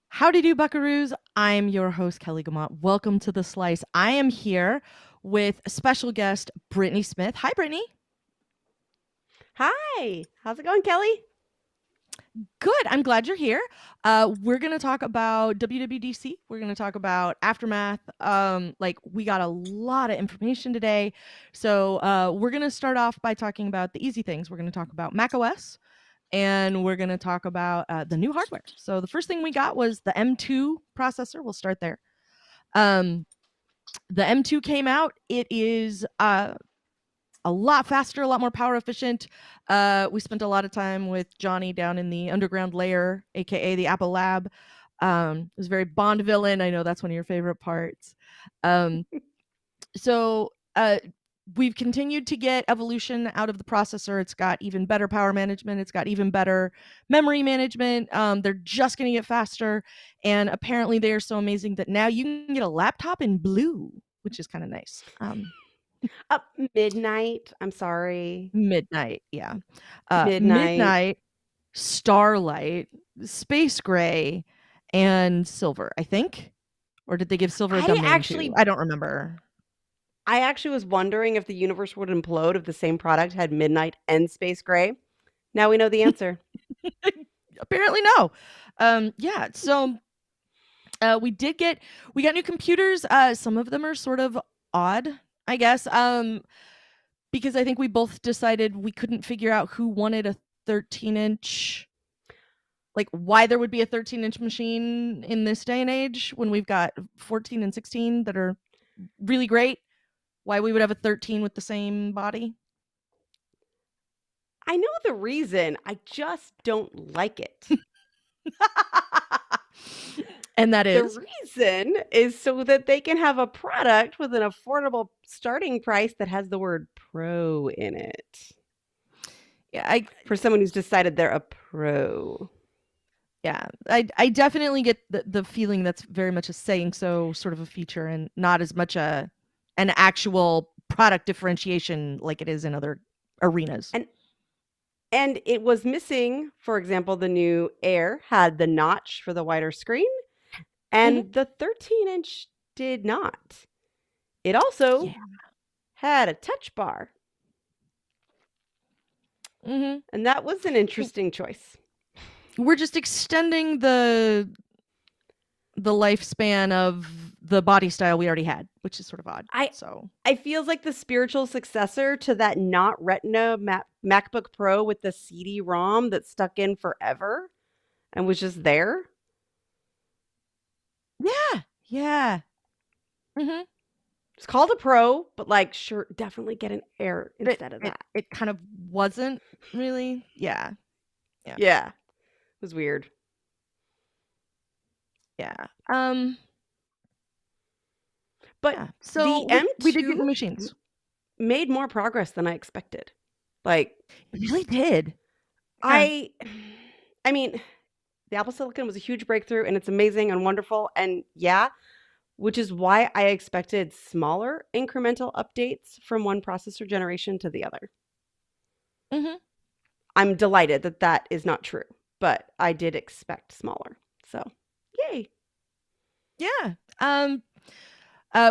Howdy do, buckaroos. I'm your host, Kelly Guimont. Welcome to The Slice. I am here with special guest, Brittany Smith. Hi, Brittany. Hi. How's it going, Kelly? Good. I'm glad you're here. We're going to talk about WWDC. We're going to talk about Aftermath. We got a lot of information today. So we're going to start off by talking about the easy things. We're going to talk about macOS. And we're going to talk about the new hardware. So the first thing we got was the M2 processor. We'll start there. The M2 came out. It is a lot faster, a lot more power efficient. We spent a lot of time with Johnny down in the underground layer, aka the Apple Lab. It was very Bond villain. I know that's one of your favorite parts. So we've continued to get evolution out of the processor. It's got even better power management. It's got even better memory management. They're just going to get faster. And apparently they are so amazing that now you can get a laptop in blue, which is kind of nice. Midnight. I'm sorry. Midnight, yeah. Midnight. Starlight, space gray, and silver, I think. Or did they give silver a dumb name too? I don't remember. I actually was wondering if the universe would implode if the same product had midnight and space gray. Now we know the answer. Apparently no. Yeah, so we got new computers. Some of them are sort of odd, I guess. Because I think we both decided we couldn't figure out who wanted a 13-inch, like why there would be a 13-inch machine in this day and age when we've got 14 and 16 that are really great. Why we would have a 13 with the same body? I know the reason. I just don't like it. And that is? The reason is so that they can have a product with an affordable starting price that has the word pro in it. Yeah, for someone who's decided they're a pro. Yeah, I definitely get the feeling that's very much a saying so sort of a feature and not as much an actual product differentiation like it is in other arenas. And it was missing, for example, the new Air had the notch for the wider screen, and the 13-inch did not. It also had a touch bar. And that was an interesting choice. We're just extending the lifespan of the body style we already had, which is sort of odd. I feels like the spiritual successor to that not Retina MacBook Pro with the CD-ROM that stuck in forever and was just there. Yeah. It's called a Pro, but sure, definitely get an Air instead of that. It kind of wasn't really. Yeah. It was weird. Yeah. But so the M2 we did get the machines. Made more progress than I expected. It really did. I mean, the Apple Silicon was a huge breakthrough, and it's amazing and wonderful, and which is why I expected smaller incremental updates from one processor generation to the other. I'm delighted that that is not true, but I did expect smaller. So, yay. Yeah.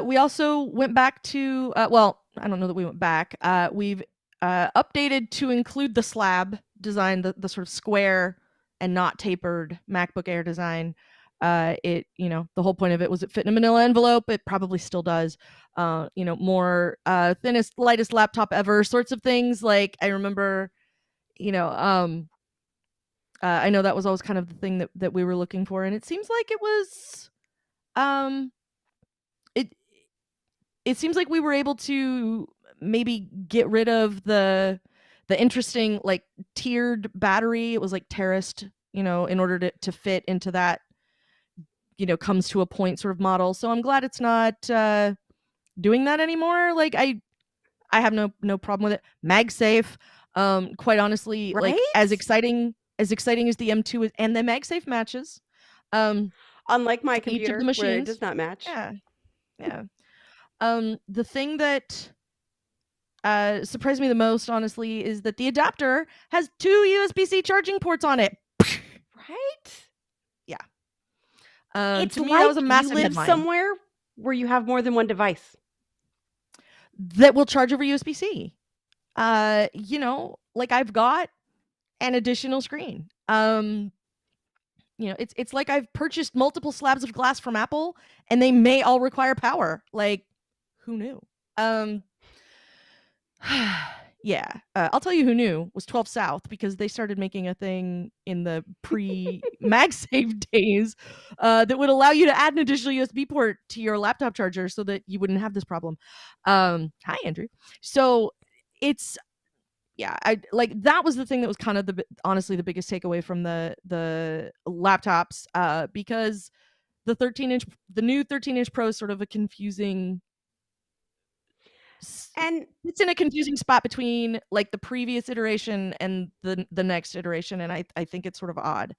We also went back to, I don't know that we went back. We've updated to include the slab design, the sort of square and not tapered MacBook Air design. The whole point of it was it fit in a manila envelope. It probably still does. More thinnest, lightest laptop ever sorts of things. Like I remember, I know that was always kind of the thing that we were looking for. And it seems like it was, it seems like we were able to maybe get rid of the interesting tiered battery. It was terraced, in order to fit into that, comes to a point sort of model. So I'm glad it's not doing that anymore. I have no problem with it. MagSafe, quite honestly, right? as exciting as the M2 is, and the MagSafe matches. Unlike my computer, where it does not match. Yeah. The thing that surprised me the most, honestly, is that the adapter has 2 USB-C charging ports on it. Right? Yeah. It's To me, that like was a you massive live headline. somewhere where you have more than one device. That will charge over USB-C. Like I've got an additional screen. It's like I've purchased multiple slabs of glass from Apple, and they may all require power. Like, who knew? Um, yeah, I'll tell you who knew was 12 South, because they started making a thing in the pre-MagSafe days that would allow you to add an additional USB port to your laptop charger so that you wouldn't have this problem. Hi, Andrew. So it's yeah, I like that was the thing that was kind of honestly the biggest takeaway from the laptops, because the new 13-inch Pro is sort of a confusing And it's in a confusing spot between like the previous iteration and the next iteration, and I think it's sort of odd.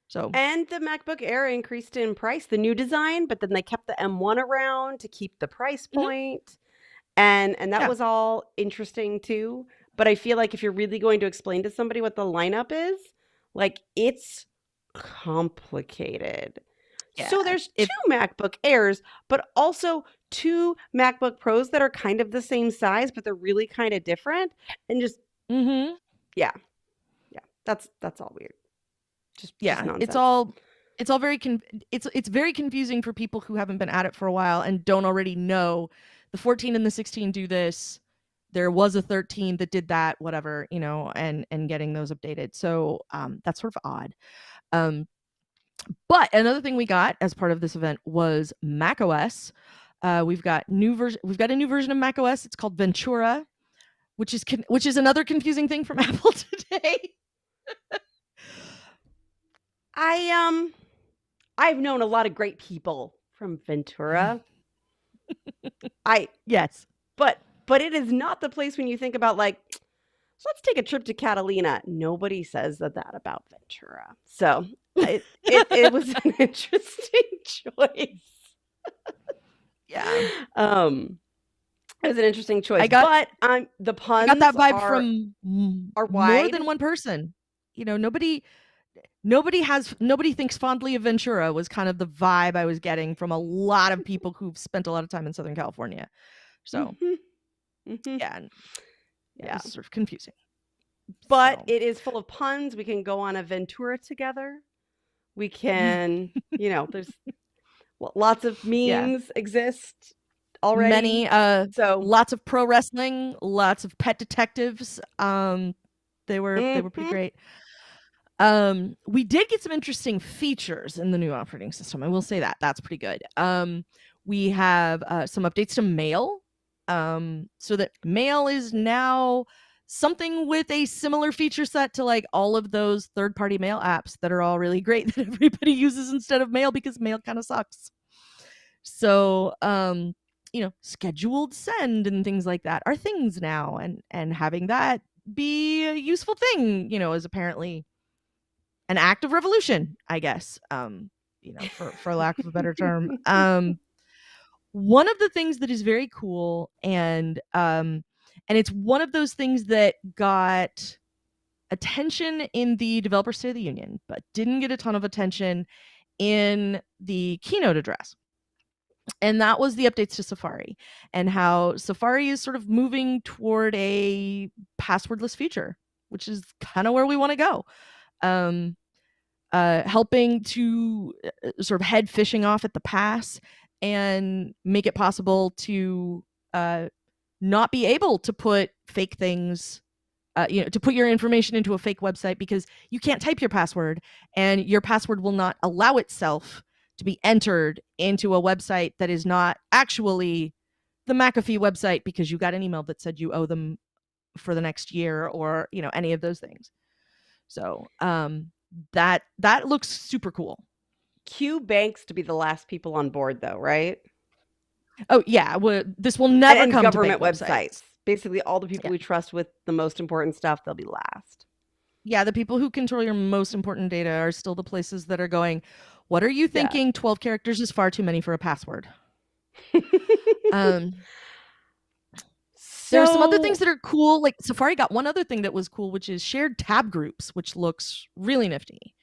So and the MacBook Air increased in price, the new design, but then they kept the M1 around to keep the price mhm, point. And that yeah, was all interesting too. But I feel like if you're really going to explain to somebody what the lineup is, like it's complicated. yeah, So there's it two MacBook Airs, but also two MacBook Pros that are kind of the same size, but they're really kind of different. And just mhm, yeah, yeah, that's all weird. Just yeah, nonsense. it's all it's very confusing for people who haven't been at it for a while and don't already know the 14 and the 16 do this. There was a 13 that did that, whatever, and getting those updated. So that's sort of odd. Um, but another thing we got as part of this event was macOS. We've got a new version of macOS. It's called Ventura, which is another confusing thing from Apple today. I I've known a lot of great people from Ventura. I Yes. but it is not the place when you think about like, so let's take a trip to Catalina. Nobody says that about Ventura. So it was an interesting choice. Yeah. Um, it was an interesting choice, I got but the I got puns that vibe are from more wide. than one person. Nobody thinks fondly of Ventura was kind of the vibe I was getting from a lot of people who've spent a lot of time in Southern California. So, Hmm. Hmm. yeah, yeah, it Yeah, was sort of confusing. but So, it is full of puns. We can go on a Ventura together. We can, there's lots of yeah, memes exist already. many So, lots of pro wrestling, lots of pet detectives. They were pretty mhm. great. We did get some interesting features in the new operating system. I will say that that's pretty good. We have some updates to Mail, so that Mail is now something with a similar feature set to like all of those third-party mail apps that are all really great that everybody uses instead of Mail because Mail kind of sucks. So, scheduled send and things like that are things now, and having that be a useful thing, is apparently an act of revolution, I guess. For lack of a better term. One of the things that is very cool, and it's one of those things that got attention in the Developer State of the Union, but didn't get a ton of attention in the keynote address. And that was the updates to Safari, and how Safari is sort of moving toward a passwordless future, which is kind of where we want to go. Um, helping to sort of head phishing off at the pass and make it possible to not be able to put fake things, to put your information into a fake website because you can't type your password, and your password will not allow itself to be entered into a website that is not actually the McAfee website because you got an email that said you owe them for the next year, or any of those things. So that looks super cool. Cue banks to be the last people on board, though, right? Oh yeah, this will And, never and come to bank government websites. websites. Basically, all the people Yeah, we trust with the most important stuff, they'll be last. yeah, the people who control your most important data are still the places that are going, what are you Yeah. thinking? 12 characters is far too many for a password. Um, There are some other things So that are cool. Like Safari got one other thing that was cool, which is shared tab groups, which looks really nifty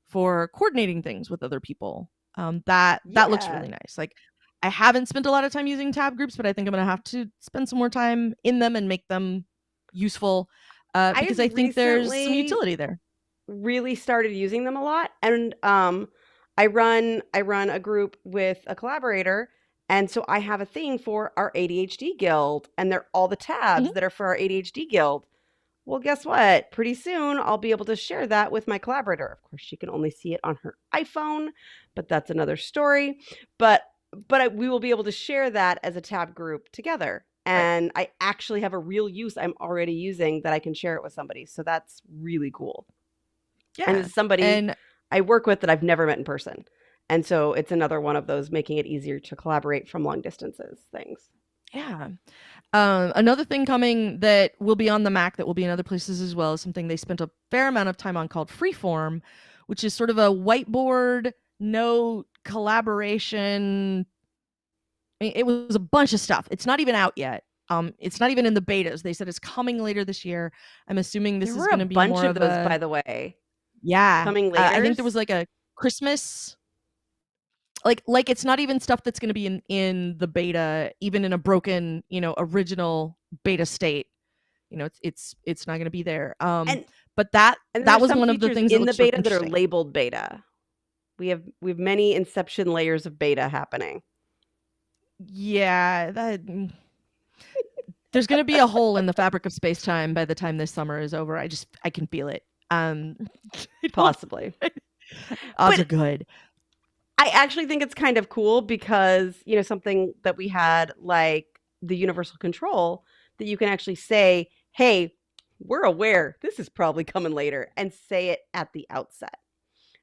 for coordinating things with other people. That looks yeah, really nice. Like I haven't spent a lot of time using tab groups, but I think I'm gonna have to spend some more time in them and make them useful because I I've think there's some recently utility there. really started using them a lot, and I run a group with a collaborator, and so I have a thing for our ADHD guild, and they're all the tabs Mhm. that are for our ADHD guild. Well, guess what? Pretty soon I'll be able to share that with my collaborator. Of course, she can only see it on her iPhone, but that's another story. But we will be able to share that as a tab group together. Right. And I actually have a real use I'm already using that I can share it with somebody. So that's really cool. And Yeah. it's somebody And I work with that I've never met in person. And so it's another one of those making it easier to collaborate from long distances things. yeah. Another thing coming that will be on the Mac that will be in other places as well is something they spent a fair amount of time on called Freeform, which is sort of a whiteboard note collaboration. I mean, it was a bunch of stuff. It's not even out yet. It's not even in the betas. They said it's coming later this year. I'm assuming There this is were a going to be bunch more of of those, a by the way, yeah. coming I think there was laters. like a Christmas like it's not even stuff that's going to be in the beta, even in a broken original beta state. It's not going to be there. And But that And then that there's was some one of the features things that in the looked sort of beta that are interesting. labeled beta. We have many inception layers of beta happening. Yeah, there's going to be a hole in the fabric of space time by the time this summer is over. I can feel it. I don't, Possibly. odds are But good. I actually think it's kind of cool because, something that we had like the universal control that you can actually say, "Hey, we're aware this is probably coming later," and say it at the outset.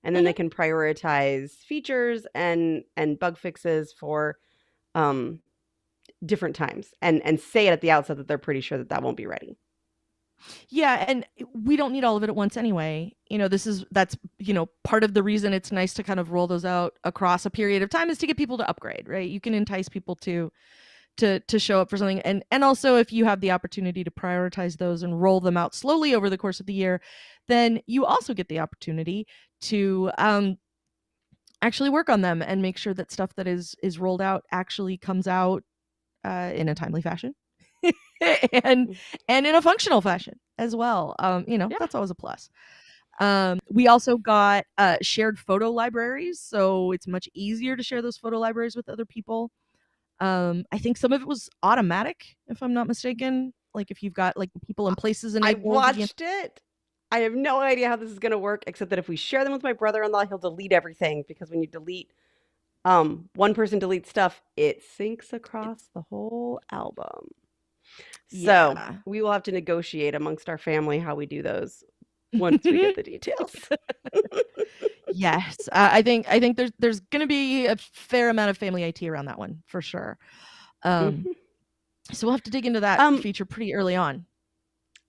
And then Mhm. they can prioritize features and bug fixes for um different times and say it at the outset that they're pretty sure that that won't be ready. Yeah, and we don't need all of it at once anyway. That's part of the reason it's nice to kind of roll those out across a period of time is to get people to upgrade, right? You can entice people to show up for something, and also if you have the opportunity to prioritize those and roll them out slowly over the course of the year, then you also get the opportunity to actually work on them and make sure that stuff that is rolled out actually comes out in a timely fashion and Mm. and in a functional fashion as well. Yeah. That's always a plus. We also got shared photo libraries, so it's much easier to share those photo libraries with other people. I think some of it was automatic, if I'm not mistaken. Like if you've got like the people and places I enabled with the watched it. I have no idea how this is going to work, except that if we share them with my brother-in-law, he'll delete everything because when you delete, one person deletes stuff, it syncs across the whole album. So yeah. we will have to negotiate amongst our family how we do those once we get the details. Yes, I think there's gonna be a fair amount of family IT around that one for sure. Um, Mhm. so we'll have to dig into that Um, feature pretty early on.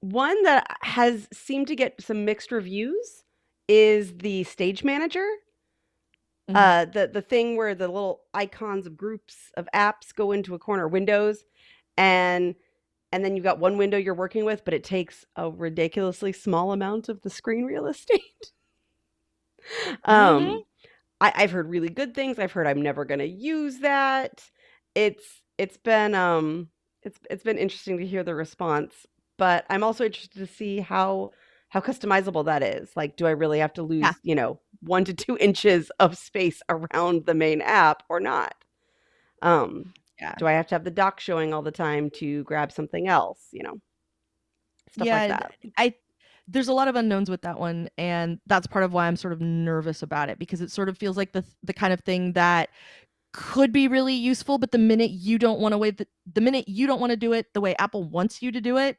One that has seemed to get some mixed reviews is the stage manager. Mhm. The thing where the little icons of groups of apps go into a corner windows, and then you've got one window you're working with, but it takes a ridiculously small amount of the screen real estate. Mhm. um, I've heard really good things. I've heard I'm never gonna use that. It's been it's been interesting to hear the response, but I'm also interested to see how customizable that is. Like, do I really have to Yeah. lose 1 to 2 inches of space around the main app or not? Um, Yeah. do I have to have the dock showing all the time to grab something else? Stuff like Yeah, that. I there's a lot of unknowns with that one, and that's part of why I'm sort of nervous about it because it sort of feels like the kind of thing that could be really useful, but the minute you don't want to do it the way Apple wants you to do it,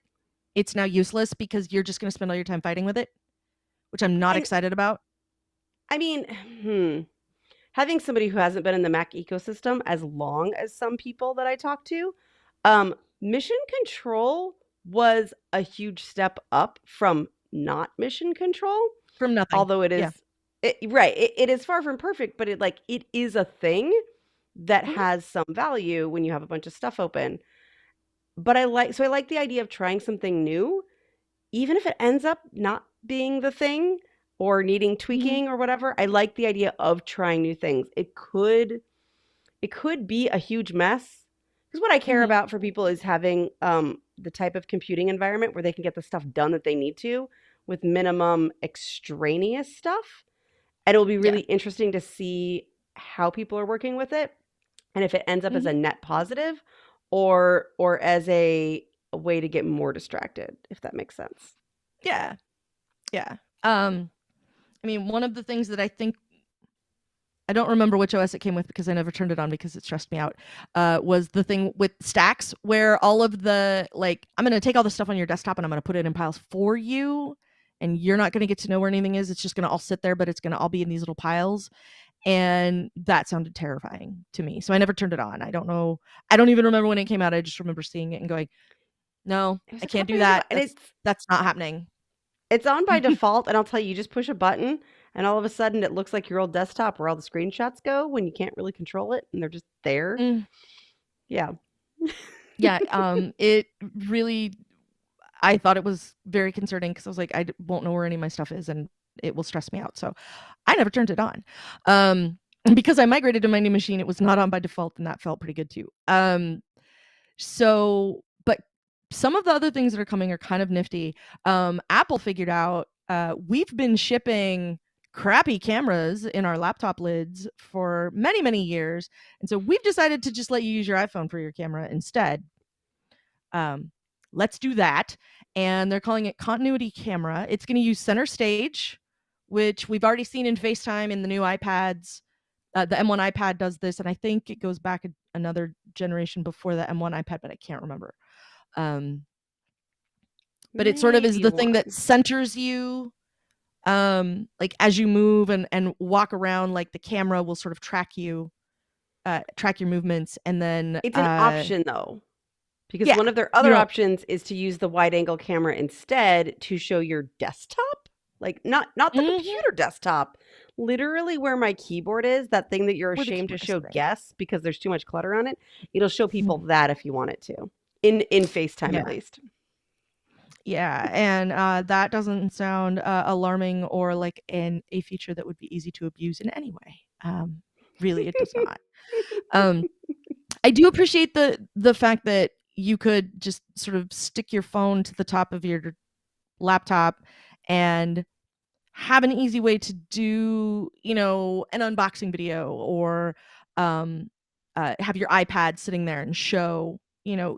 it's now useless because you're just going to spend all your time fighting with it, which I'm not And excited about. I mean, having somebody who hasn't been in the Mac ecosystem as long as some people that I talk to, mission control was a huge step up from not mission control. From nothing. Although Yeah. right, it is far from perfect, but it is a thing that Mhm. has some value when you have a bunch of stuff open. but I like the idea of trying something new, even if it ends up not being the thing or needing Mhm. tweaking or whatever. I like the idea of trying new things. It could be a huge mess. Because what I care Mhm. about for people is having the type of computing environment where they can get the stuff done that they need to with minimum extraneous stuff. And it'll be Yeah. really interesting to see how people are working with it and if it ends up as a Mhm. net positive or as a way to get more distracted, if that makes sense. Yeah. Yeah. Um, I mean, one of the things that I think I don't remember which OS it came with because I never turned it on because it stressed me out. Was the thing with stacks where all of the like I'm gonna take all the stuff on your desktop and I'm gonna put it in piles for you, and you're not gonna get to know where anything is. It's just gonna all sit there, but it's gonna all be in these little piles. And that sounded terrifying to me. So I never turned it on. I don't know. I don't even remember when it came out. I just remember seeing it and going, "No, It was I a can't couple do years ago, that. and That's not happening." it's on by default. And I'll tell you, you just push a button, and all of a sudden, it looks like your old desktop where all the screenshots go when you can't really control it, and they're just there. Mm, Yeah. yeah, it really I thought it was very concerning because I was like, won't know where any of my stuff is, and it will stress me out. So I never turned it on. Because I migrated to my new machine, it was not on by default, and that felt pretty good too. But some of the other things that are coming are kind of nifty. Apple figured out we've been shipping crappy cameras in our laptop lids for many, many years. And so we've decided to just let you use your iPhone for your camera instead. Um, let's do that. And they're calling it continuity camera. It's going to use center stage, which we've already seen in FaceTime in the new iPads. The M1 iPad does this, and I think it goes back another generation before the M1 iPad, but I can't remember. Um, but it sort of is Maybe the thing that one. centers you, like as you move and walk around, like the camera will sort of track your movements, and then It's an option though, because yeah, one of their you other don't. options is to use the wide angle camera instead to show your desktop. Like not the Mhm. computer desktop, literally where my keyboard is, that thing that you're Where the ashamed to keyboard is show sitting. guests because there's too much clutter on it. It'll show people Mhm. that if you want it to. In FaceTime at Yeah. least. Yeah, and that doesn't sound alarming or like a feature that would be easy to abuse in any way. Really, it does not. Um, I do appreciate the fact that you could just sort of stick your phone to the top of your laptop and have an easy way to do, an unboxing video or um, have your iPad sitting there and show,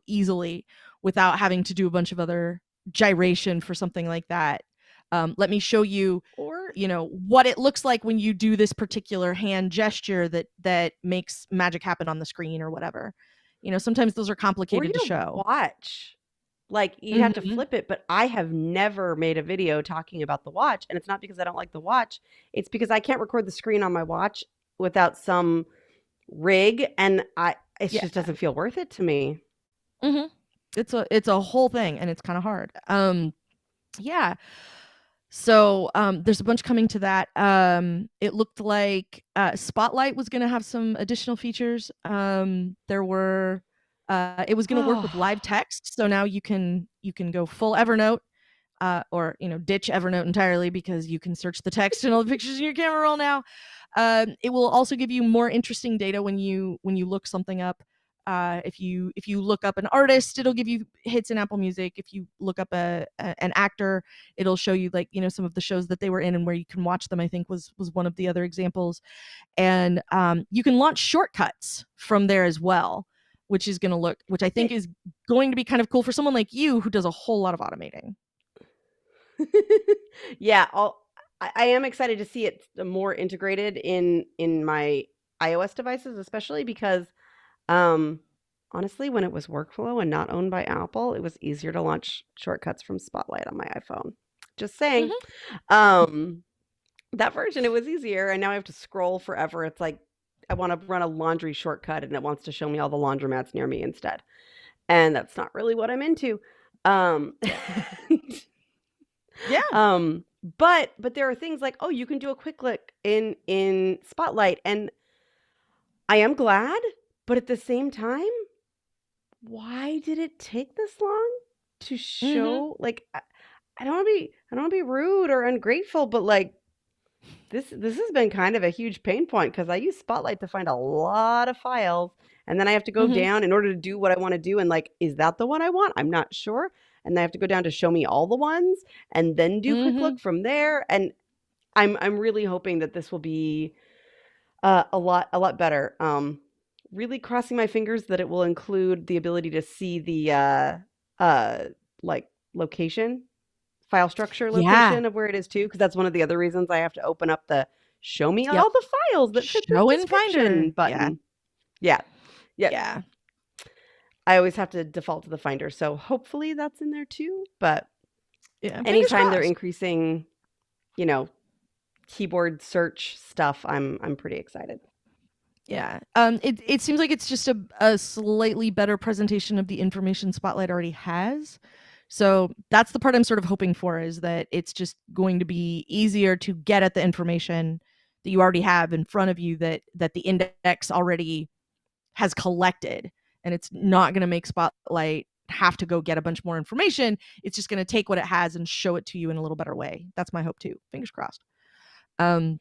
easily without having to do a bunch of other gyration for something like that. Let me show you, Or what it looks like when you do this particular hand gesture that makes magic happen on the screen or whatever. Sometimes those are or complicated to your show. watch. Like you'd have to Hmm. flip it, but I have never made a video talking about the watch, and it's not because I don't like the watch. It's because I can't record the screen on my watch without some rig, and I it Yeah. just doesn't feel worth it to me. Hmm. It's a whole thing, and it's kind of hard. Yeah. So there's a bunch coming to that. It looked like Spotlight was going to have some additional features. It was going to work with live Oh, text, so now you can go full Evernote, or ditch Evernote entirely because you can search the text and all the pictures in your camera roll now. It will also give you more interesting data when you look something up. If you look up an artist, it'll give you hits in Apple Music. If you look up an actor, it'll show you like some of the shows that they were in and where you can watch them. I think was one of the other examples, and you can launch shortcuts from there as well, which I think see, is going to be kind of cool for someone like you who does a whole lot of automating. yeah, I am excited to see it more integrated in my iOS devices, especially because um, honestly, when it was workflow and not owned by Apple, it was easier to launch shortcuts from Spotlight on my iPhone. Just saying. Hmm. Um, that version, it was easier, and now I have to scroll forever. It's like I want to run a laundry shortcut, and it wants to show me all the laundromats near me instead, and that's not really what I'm into. Um, Yeah. Yeah. um, but there are things like, oh, you can do a quick click in Spotlight, and I am glad, but at the same time, why did it take this long to Mhm. show? Like, I don't want to be rude or ungrateful, but like this has been kind of a huge pain point because I use Spotlight to find a lot of files, and then I have to go Mhm. down in order to do what I want to do. And like, is that the one I want? I'm not sure. And then I have to go down to show me all the ones, and then do quick look Mhm. from there. And I'm really hoping that this will be a lot better. Really crossing my fingers that it will include the ability to see the uh, like location, file structure Yeah. location of where it is too, because that's one of the other reasons I have to open up the "Show me Yep. all the files that fit this Show in Finder. description" Yeah. button. Yeah, yeah. Yeah. I always have to default to the Finder, so hopefully that's in there too. But Yeah. Fingers anytime they're crossed. increasing, you know, keyboard search stuff, I'm pretty excited. Yeah. It seems like it's just a slightly better presentation of the information Spotlight already has. So that's the part I'm sort of hoping for, is that it's just going to be easier to get at the information that you already have in front of you, that the index already has collected, and it's not going to make Spotlight have to go get a bunch more information. It's just going to take what it has and show it to you in a little better way. That's my hope too. Fingers crossed. Um,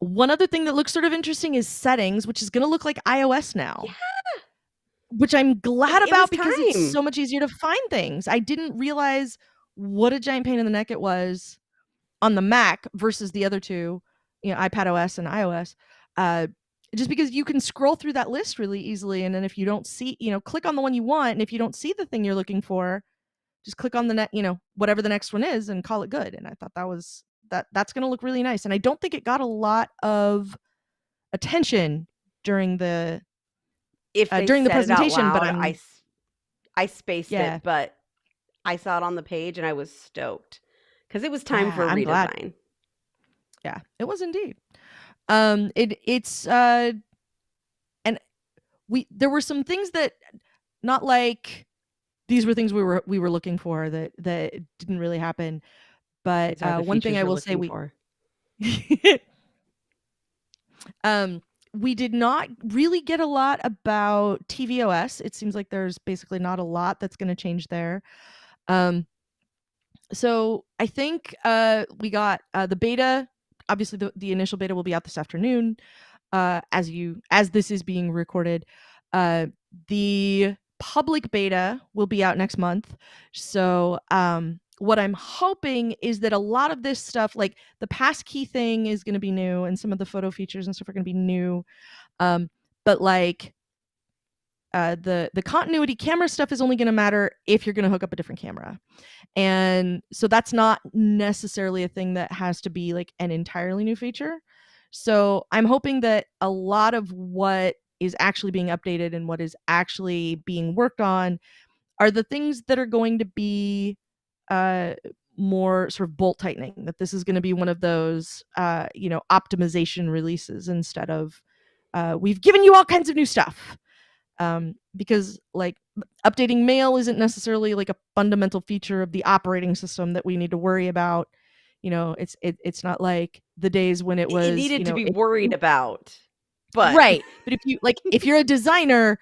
One other thing that looks sort of interesting is settings, which is going to look like iOS Yeah, now, which I'm glad it was about because it's time. so much easier to find things. I didn't realize what a giant pain in the neck it was on the Mac versus the other two, iPad OS and iOS. Uh, just because you can scroll through that list really easily, and then if you don't see, click on the one you want, and if you don't see the thing you're looking for, just click on the whatever the next one is, and call it good. And I thought that's going to look really nice. And I don't think it got a lot of attention during the If they during the said it out presentation, but loud, I'm I spaced yeah, it, but I saw it on the page and I was stoked because it was time yeah, for a I'm glad. redesign. Yeah, it was indeed. It's and we there were some things that, not like these were things we were looking for, that didn't really happen. But These are the one thing features I we're will say, looking for. um we did not really get a lot about tvOS. It seems like there's basically not a lot that's going to change there. um so I think we got the beta. Obviously the initial beta will be out this afternoon, as this is being recorded. The public beta will be out next month. So what I'm hoping is that a lot of this stuff, like the passkey thing, is going to be new, and some of the photo features and stuff are going to be new. But like the continuity camera stuff is only going to matter if you're going to hook up a different camera. And so that's not necessarily a thing that has to be like an entirely new feature. So I'm hoping that a lot of what is actually being updated and what is actually being worked on are the things that are going to be uh, more sort of bolt tightening. That this is going to be one of those, optimization releases, instead of we've given you all kinds of new stuff. Because like updating mail isn't necessarily like a fundamental feature of the operating system that we need to worry about. It's not like the days when it It was, needed to be worried about, but right. But if you're a designer,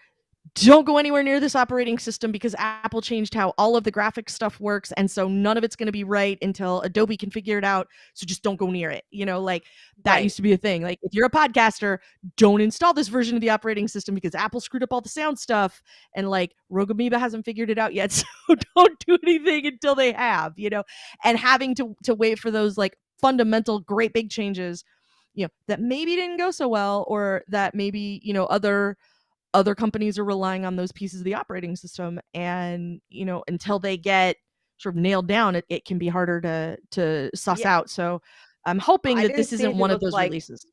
don't go anywhere near this operating system because Apple changed how all of the graphics stuff works. And so none of it's going to be right until Adobe can figure it out. So just don't go near it. Like that right, used to be a thing. Like if you're a podcaster, don't install this version of the operating system because Apple screwed up all the sound stuff. And like Rogue Amoeba hasn't figured it out yet. So don't do anything until they have, and having to wait for those like fundamental, great big changes, that maybe didn't go so well, or that maybe, other companies are relying on those pieces of the operating system, and until they get sort of nailed down, it can be harder to suss yeah. out. So I'm hoping I that didn't this see isn't anything that one of looked those like releases.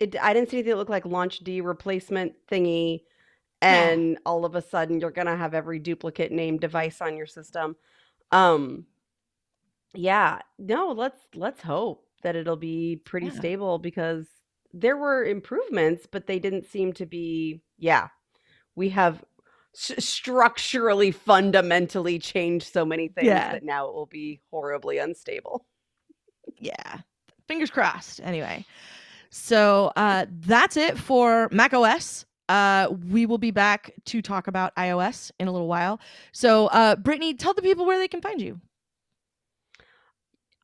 it. I didn't see anything that looked like Launch D replacement thingy, No. and all of a sudden you're gonna have every duplicate named device on your system. Um, Yeah, no, let's hope that it'll be pretty Yeah. stable because there were improvements, but they didn't seem to be, yeah, we have structurally, fundamentally changed so many things Yeah. that now it will be horribly unstable. Yeah. Fingers crossed. Anyway, so that's it for macOS. We will be back to talk about iOS in a little while. So, Brittany, tell the people where they can find you.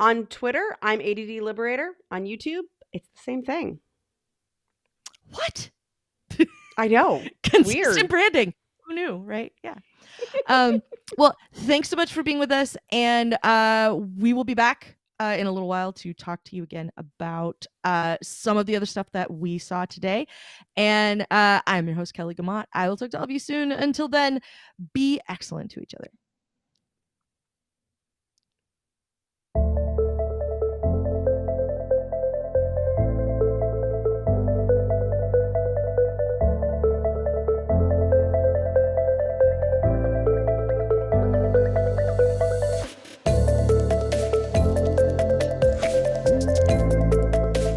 On Twitter, I'm ADD Liberator. On YouTube, it's the same thing. What? I know. Consistent Weird. branding. Who knew, right? Yeah. Well, thanks so much for being with us. And we will be back in a little while to talk to you again about some of the other stuff that we saw today. And I'm your host, Kelly Guimont. I will talk to all of you soon. Until then, be excellent to each other.